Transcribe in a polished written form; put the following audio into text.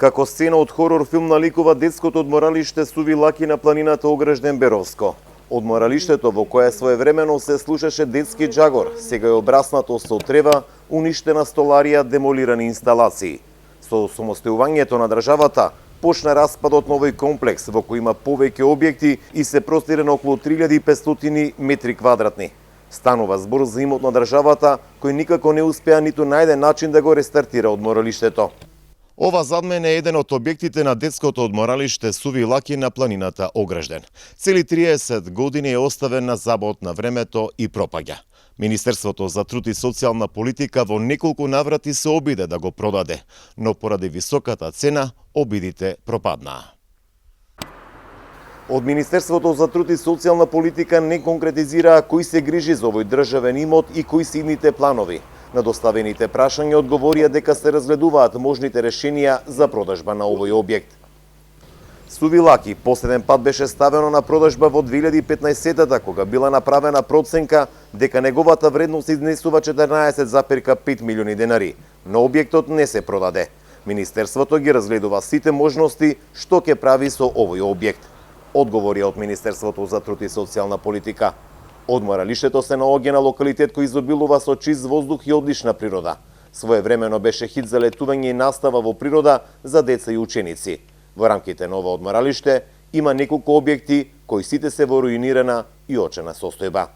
Како сцена од хорор филм наликува детското одморалиште Суви Лаки на планината Огражден Беровско. Одморалиштето во кое своевремено се слушаше детски джагор, сега е обраснато со трева, уништена столарија, демолирани инсталации. Со самостојувањето на државата почна распадот на овој комплекс во кој има повеќе објекти и се простира на околу 3500 метри квадратни. Станува збор за имот на државата кој никако не успеа ниту најде начин да го рестартира одморалиштето. Ова зад мене е еден од објектите на детското одморалиште Суви Лаки на планината Огражден. Цели 30 години е оставен на забот на времето и пропаѓа. Министерството за труд и социјална политика во неколку наврати се обиде да го продаде, но поради високата цена обидите пропаднаа. Од Министерството за труд и социјална политика не конкретизираа кој се грижи за овој државен имот и кои се идните планови. На доставените прашања одговорија дека се разгледуваат можните решенија за продажба на овој објект. Суви Лаки последен пат беше ставено на продажба во 2015-та, кога била направена проценка дека неговата вредност изнесува 14,5 милиони денари, но објектот не се продаде. Министерството ги разгледува сите можности што ќе прави со овој објект. Одговорија од Министерството за труд и социјална политика. Одморалиштето се наоѓа на локалитет кој изобилува со чист воздух и одлична природа. Своевремено беше хит за летување и настава во природа за деца и ученици. Во рамките на ова одморалиште има неколку објекти кои сите се во руинирана и очена состојба.